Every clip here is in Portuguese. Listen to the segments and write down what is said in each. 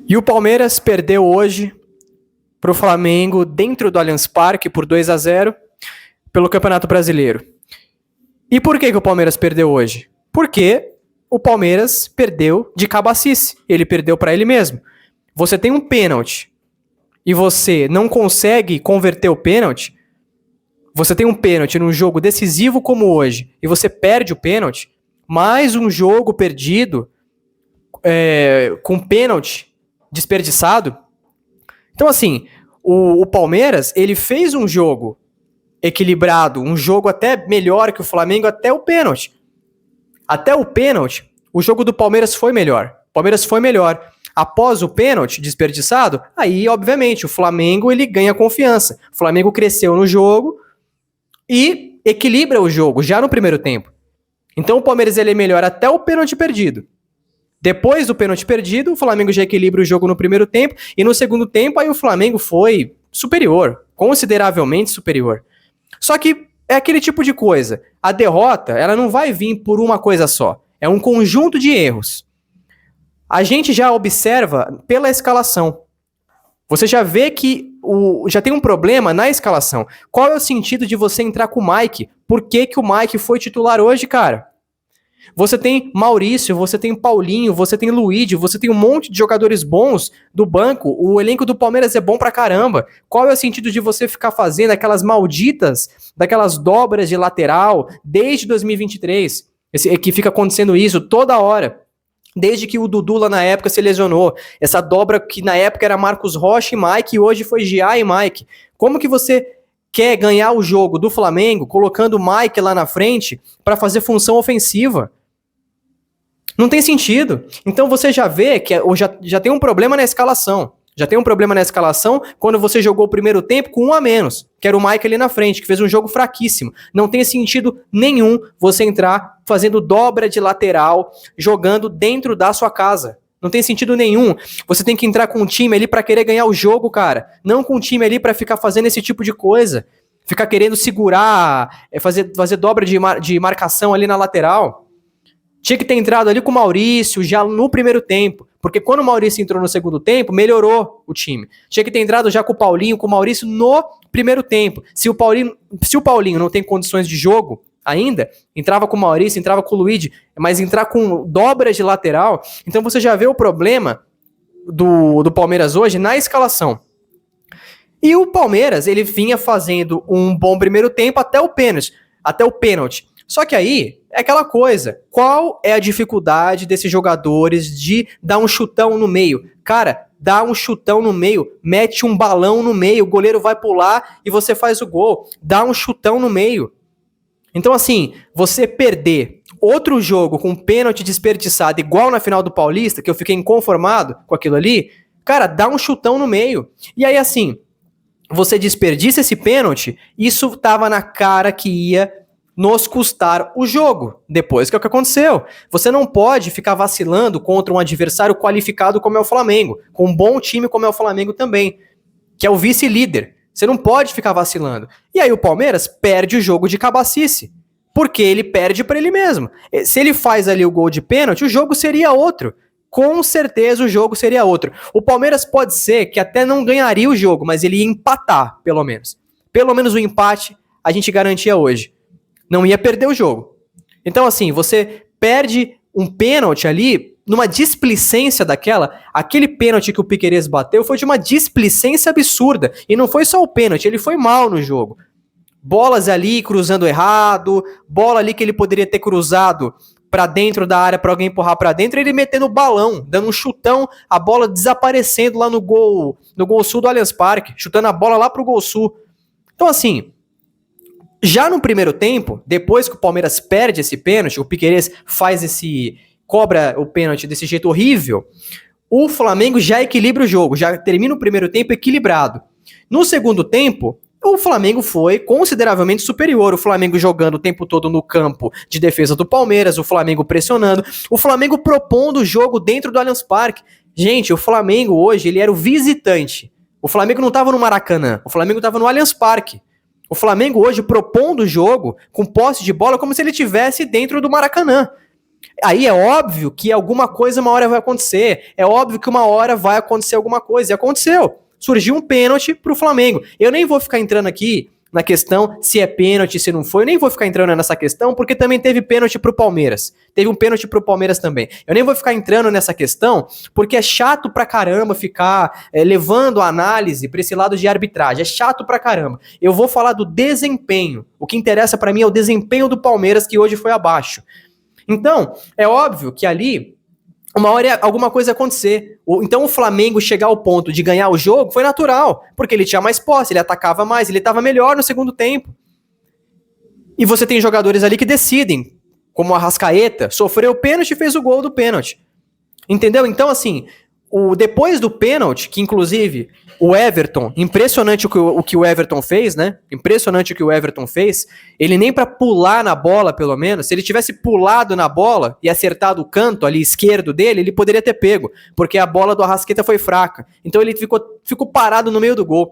E o Palmeiras perdeu hoje para o Flamengo dentro do Allianz Parque por 2-0 pelo Campeonato Brasileiro. E por que o Palmeiras perdeu hoje? Porque o Palmeiras perdeu de cabacice. Ele perdeu para ele mesmo. Você tem um pênalti e você não consegue converter o pênalti. Você tem um pênalti num jogo decisivo como hoje e você perde o pênalti. Mais um jogo perdido com pênalti desperdiçado. Então, assim, o Palmeiras, ele fez um jogo equilibrado, um jogo até melhor que o Flamengo, até o pênalti. Até o pênalti, o jogo do Palmeiras foi melhor. O Palmeiras foi melhor. Após o pênalti desperdiçado, aí, obviamente, o Flamengo, ele ganha confiança. O Flamengo cresceu no jogo e equilibra o jogo já no primeiro tempo. Então, o Palmeiras, ele é melhor até o pênalti perdido. Depois do pênalti perdido, o Flamengo já equilibra o jogo no primeiro tempo, e no segundo tempo aí o Flamengo foi superior, consideravelmente superior. Só que é aquele tipo de coisa, a derrota ela não vai vir por uma coisa só, é um conjunto de erros. A gente já observa pela escalação, você já vê que já tem um problema na escalação. Qual é o sentido de você entrar com o Mike? Por que o Mike foi titular hoje, cara? Você tem Maurício, você tem Paulinho, você tem Luigi, você tem um monte de jogadores bons do banco. O elenco do Palmeiras é bom pra caramba. Qual é o sentido de você ficar fazendo aquelas malditas, daquelas dobras de lateral desde 2023? Que fica acontecendo isso toda hora. Desde que o Dudu lá na época se lesionou. Essa dobra que na época era Marcos Rocha e Mike, e hoje foi Gia e Mike. Como que você quer ganhar o jogo do Flamengo colocando o Mike lá na frente para fazer função ofensiva? Não tem sentido. Então você já vê que já tem um problema na escalação. Já tem um problema na escalação quando você jogou o primeiro tempo com um a menos, que era o Mike ali na frente, que fez um jogo fraquíssimo. Não tem sentido nenhum você entrar fazendo dobra de lateral, jogando dentro da sua casa. Não tem sentido nenhum. Você tem que entrar com um time ali pra querer ganhar o jogo, cara. Não com um time ali pra ficar fazendo esse tipo de coisa. Ficar querendo segurar, fazer dobra de marcação ali na lateral. Tinha que ter entrado ali com o Maurício já no primeiro tempo. Porque quando o Maurício entrou no segundo tempo, melhorou o time. Tinha que ter entrado já com o Paulinho, com o Maurício no primeiro tempo. Se o Paulinho não tem condições de jogo ainda, entrava com o Maurício, entrava com o Luigi, mas entrar com dobras de lateral, então você já vê o problema do Palmeiras hoje na escalação. E o Palmeiras, ele vinha fazendo um bom primeiro tempo até o pênalti. Só que aí, é aquela coisa, qual é a dificuldade desses jogadores de dar um chutão no meio? Cara, dá um chutão no meio, mete um balão no meio, o goleiro vai pular e você faz o gol. Dá um chutão no meio. Então assim, você perder outro jogo com pênalti desperdiçado igual na final do Paulista, que eu fiquei inconformado com aquilo ali, cara, dá um chutão no meio. E aí assim, você desperdiça esse pênalti, isso tava na cara que ia nos custar o jogo, depois que é o que aconteceu. Você não pode ficar vacilando contra um adversário qualificado como é o Flamengo, com um bom time como é o Flamengo também, que é o vice-líder. Você não pode ficar vacilando. E aí o Palmeiras perde o jogo de cabacice, porque ele perde para ele mesmo. Se ele faz ali o gol de pênalti, o jogo seria outro. Com certeza o jogo seria outro. O Palmeiras pode ser que até não ganharia o jogo, mas ele ia empatar, pelo menos. Pelo menos o empate a gente garantia hoje. Não ia perder o jogo. Então, assim, você perde um pênalti ali, numa displicência daquela, aquele pênalti que o Piquerez bateu foi de uma displicência absurda. E não foi só o pênalti, ele foi mal no jogo. Bolas ali cruzando errado, bola ali que ele poderia ter cruzado pra dentro da área pra alguém empurrar pra dentro, ele metendo o balão, dando um chutão, a bola desaparecendo lá no gol sul do Allianz Parque, chutando a bola lá pro gol sul. Então, assim, já no primeiro tempo, depois que o Palmeiras perde esse pênalti, o Piquerez cobra o pênalti desse jeito horrível, o Flamengo já equilibra o jogo, já termina o primeiro tempo equilibrado. No segundo tempo, o Flamengo foi consideravelmente superior, o Flamengo jogando o tempo todo no campo de defesa do Palmeiras, o Flamengo pressionando, o Flamengo propondo o jogo dentro do Allianz Parque. Gente, o Flamengo hoje, ele era o visitante. O Flamengo não estava no Maracanã, o Flamengo estava no Allianz Parque. O Flamengo hoje propondo o jogo com posse de bola como se ele estivesse dentro do Maracanã. Aí é óbvio que alguma coisa uma hora vai acontecer. É óbvio que uma hora vai acontecer alguma coisa. E aconteceu. Surgiu um pênalti pro Flamengo. Eu nem vou ficar entrando aqui na questão se é pênalti, se não foi. Eu nem vou ficar entrando nessa questão, porque também teve pênalti pro Palmeiras. Teve um pênalti pro Palmeiras também. Eu nem vou ficar entrando nessa questão, porque é chato pra caramba ficar levando a análise pra esse lado de arbitragem. É chato pra caramba. Eu vou falar do desempenho. O que interessa pra mim é o desempenho do Palmeiras, que hoje foi abaixo. Então, é óbvio que ali, uma hora alguma coisa ia acontecer. Então o Flamengo chegar ao ponto de ganhar o jogo foi natural, porque ele tinha mais posse, ele atacava mais, ele estava melhor no segundo tempo. E você tem jogadores ali que decidem, como o Arrascaeta, sofreu o pênalti e fez o gol do pênalti. Entendeu? Então, assim, depois do pênalti, que inclusive o Everton, impressionante o que o Everton fez, né? Impressionante o que o Everton fez. Ele nem pra pular na bola, pelo menos, se ele tivesse pulado na bola e acertado o canto ali esquerdo dele, ele poderia ter pego, porque a bola do Arrascaeta foi fraca. Então ele ficou parado no meio do gol.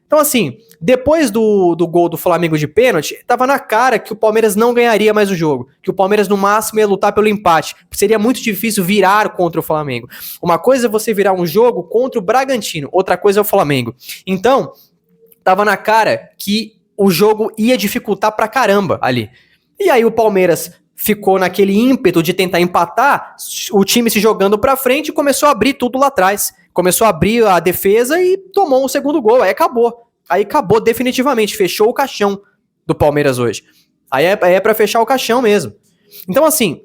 Então, assim, depois do gol do Flamengo de pênalti, tava na cara que o Palmeiras não ganharia mais o jogo, que o Palmeiras no máximo ia lutar pelo empate. Seria muito difícil virar contra o Flamengo. Uma coisa é você virar um jogo contra o Bragantino, outra coisa é o Flamengo. Então, tava na cara que o jogo ia dificultar pra caramba ali. E aí o Palmeiras ficou naquele ímpeto de tentar empatar, o time se jogando pra frente e começou a abrir tudo lá atrás. Começou a abrir a defesa e tomou um segundo gol. Aí acabou. Aí acabou definitivamente. Fechou o caixão do Palmeiras hoje. Aí é pra fechar o caixão mesmo. Então, assim,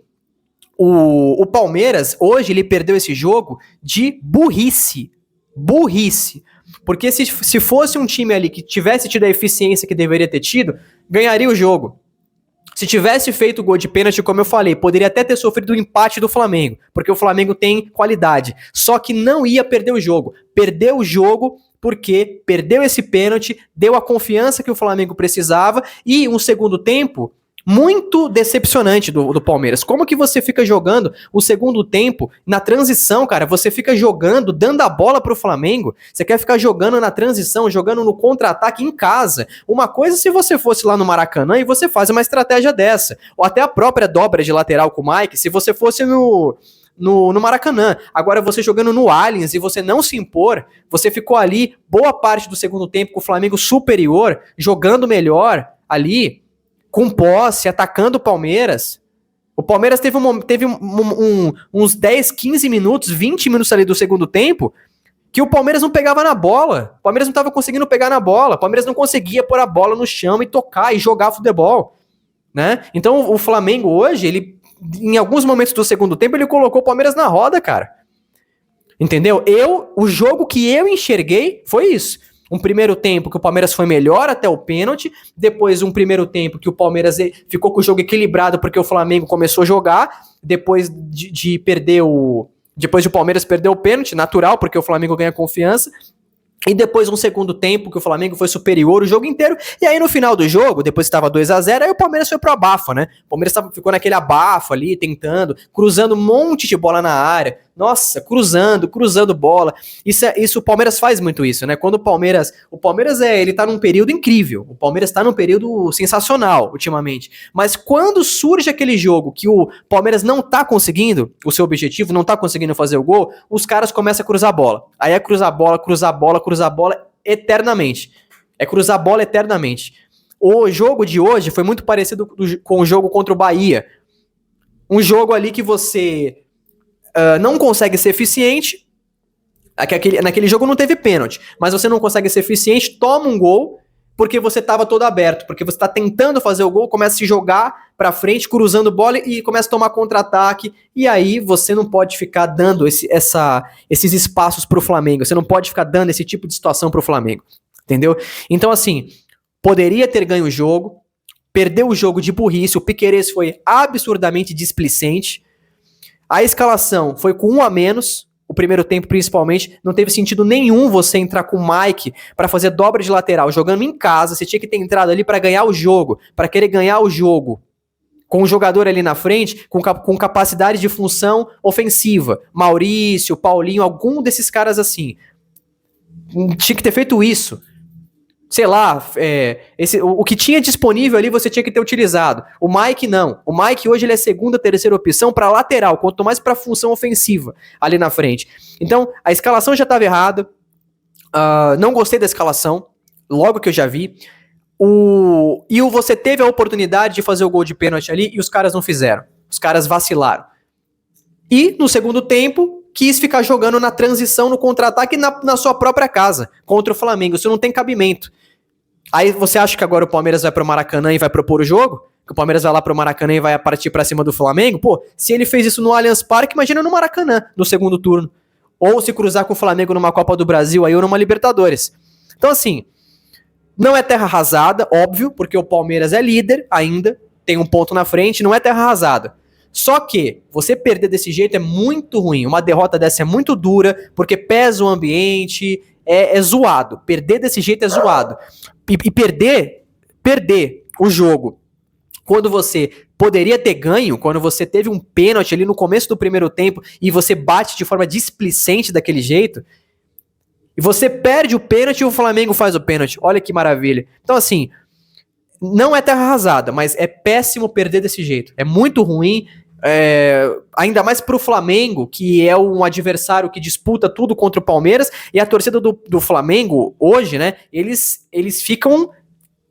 o Palmeiras, hoje, ele perdeu esse jogo de burrice. Burrice. Porque se fosse um time ali que tivesse tido a eficiência que deveria ter tido, ganharia o jogo. Se tivesse feito o gol de pênalti, como eu falei, poderia até ter sofrido o empate do Flamengo, porque o Flamengo tem qualidade. Só que não ia perder o jogo. Perdeu o jogo porque perdeu esse pênalti, deu a confiança que o Flamengo precisava e um segundo tempo muito decepcionante do Palmeiras. Como que você fica jogando o segundo tempo na transição, cara? Você fica jogando, dando a bola pro Flamengo. Você quer ficar jogando na transição, jogando no contra-ataque em casa. Uma coisa se você fosse lá no Maracanã e você faz uma estratégia dessa. Ou até a própria dobra de lateral com o Mike, se você fosse no Maracanã. Agora você jogando no Allianz e você não se impor, você ficou ali boa parte do segundo tempo com o Flamengo superior, jogando melhor ali, com posse, atacando o Palmeiras. O Palmeiras teve uns 10, 15 minutos, 20 minutos ali do segundo tempo, que o Palmeiras não pegava na bola. O Palmeiras não estava conseguindo pegar na bola. O Palmeiras não conseguia pôr a bola no chão e tocar e jogar futebol, né? Então o Flamengo hoje, ele, em alguns momentos do segundo tempo, ele colocou o Palmeiras na roda, cara. Entendeu? O jogo que eu enxerguei foi isso. Um primeiro tempo que o Palmeiras foi melhor até o pênalti, depois um primeiro tempo que o Palmeiras ficou com o jogo equilibrado porque o Flamengo começou a jogar, depois de perder depois de o Palmeiras perder o pênalti, natural, porque o Flamengo ganha confiança, e depois um segundo tempo que o Flamengo foi superior o jogo inteiro, e aí no final do jogo, depois que estava 2-0, aí o Palmeiras foi pro abafa, né? O Palmeiras ficou naquele abafo ali, tentando, cruzando um monte de bola na área, nossa, cruzando bola, isso o Palmeiras faz muito isso, né? Quando o Palmeiras ele tá num período incrível, o Palmeiras tá num período sensacional ultimamente, mas quando surge aquele jogo que o Palmeiras não tá conseguindo o seu objetivo, não tá conseguindo fazer o gol, os caras começam a cruzar a bola, aí é cruzar a bola eternamente, é cruzar a bola eternamente. O jogo de hoje foi muito parecido com o jogo contra o Bahia, um jogo ali que você não consegue ser eficiente. Naquele jogo não teve pênalti, mas você não consegue ser eficiente, toma um gol, porque você estava todo aberto, porque você está tentando fazer o gol, começa a se jogar para frente, cruzando bola e começa a tomar contra-ataque, e aí você não pode ficar dando esses espaços pro Flamengo, você não pode ficar dando esse tipo de situação pro Flamengo, entendeu? Então, assim, poderia ter ganho o jogo, perdeu o jogo de burrice, o Piquerez foi absurdamente displicente. A escalação foi com 1 a menos, o primeiro tempo principalmente, não teve sentido nenhum você entrar com o Mike para fazer dobra de lateral, jogando em casa, você tinha que ter entrado ali para ganhar o jogo, para querer ganhar o jogo, com o jogador ali na frente, com capacidade de função ofensiva, Maurício, Paulinho, algum desses caras assim, tinha que ter feito isso, sei lá, o que tinha disponível ali você tinha que ter utilizado. O Mike não. O Mike hoje ele é segunda, terceira opção para lateral, quanto mais para função ofensiva ali na frente. Então, a escalação já estava errada. Não gostei da escalação, logo que eu já vi. Você teve a oportunidade de fazer o gol de pênalti ali e os caras não fizeram. Os caras vacilaram. E, no segundo tempo, quis ficar jogando na transição, no contra-ataque na sua própria casa, contra o Flamengo. Isso não tem cabimento. Aí você acha que agora o Palmeiras vai pro Maracanã e vai propor o jogo? Que o Palmeiras vai lá pro Maracanã e vai partir pra cima do Flamengo? Pô, se ele fez isso no Allianz Parque, imagina no Maracanã, no segundo turno. Ou se cruzar com o Flamengo numa Copa do Brasil aí ou numa Libertadores. Então assim, não é terra arrasada, óbvio, porque o Palmeiras é líder ainda, tem um ponto na frente, não é terra arrasada. Só que você perder desse jeito é muito ruim. Uma derrota dessa é muito dura, porque pesa o ambiente, é zoado. Perder desse jeito é zoado. E perder o jogo quando você poderia ter ganho, quando você teve um pênalti ali no começo do primeiro tempo e você bate de forma displicente daquele jeito, e você perde o pênalti e o Flamengo faz o pênalti. Olha que maravilha. Então assim, não é terra arrasada, mas é péssimo perder desse jeito. É muito ruim. Ainda mais pro Flamengo, que é um adversário que disputa tudo contra o Palmeiras, e a torcida do Flamengo hoje, né, eles ficam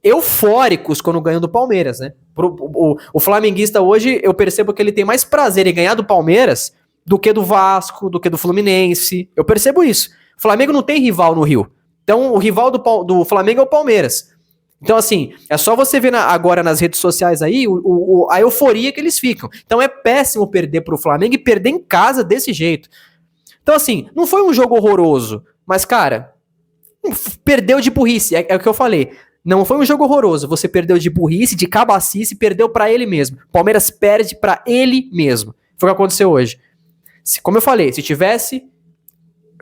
eufóricos quando ganham do Palmeiras, né? O flamenguista hoje, eu percebo que ele tem mais prazer em ganhar do Palmeiras do que do Vasco, do que do Fluminense. Eu percebo isso. O Flamengo não tem rival no Rio. Então o rival do Flamengo é o Palmeiras. Então, assim, é só você ver agora nas redes sociais aí a euforia que eles ficam. Então é péssimo perder pro Flamengo e perder em casa desse jeito. Então, assim, não foi um jogo horroroso, mas, cara, perdeu de burrice, é o que eu falei. Não foi um jogo horroroso, você perdeu de burrice, de cabacice, perdeu pra ele mesmo. Palmeiras perde pra ele mesmo. Foi o que aconteceu hoje. Como eu falei, se tivesse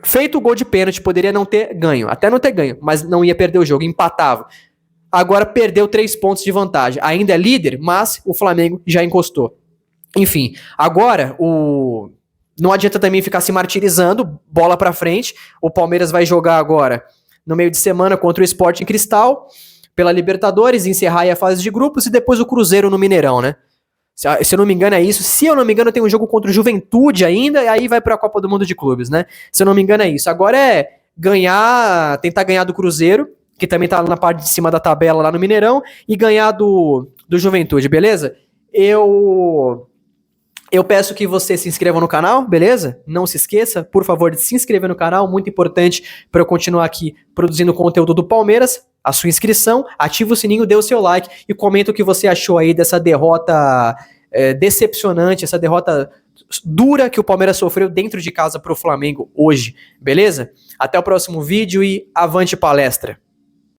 feito o gol de pênalti, poderia não ter ganho, até não ter ganho, mas não ia perder o jogo, empatava. Agora perdeu 3 pontos de vantagem. Ainda é líder, mas o Flamengo já encostou. Enfim, agora não adianta também ficar se martirizando, bola pra frente. O Palmeiras vai jogar agora no meio de semana contra o Sporting Cristal, pela Libertadores, encerrar aí a fase de grupos e depois o Cruzeiro no Mineirão, né? Se eu não me engano é isso. Se eu não me engano tem um jogo contra o Juventude ainda, e aí vai pra Copa do Mundo de Clubes, né? Se eu não me engano é isso. Agora é tentar ganhar do Cruzeiro, que também tá na parte de cima da tabela lá no Mineirão, e ganhar do Juventude, beleza? Eu peço que você se inscreva no canal, beleza? Não se esqueça, por favor, de se inscrever no canal, muito importante para eu continuar aqui produzindo conteúdo do Palmeiras. A sua inscrição, ativa o sininho, dê o seu like e comenta o que você achou aí dessa derrota decepcionante, essa derrota dura que o Palmeiras sofreu dentro de casa pro Flamengo hoje, beleza? Até o próximo vídeo e avante palestra!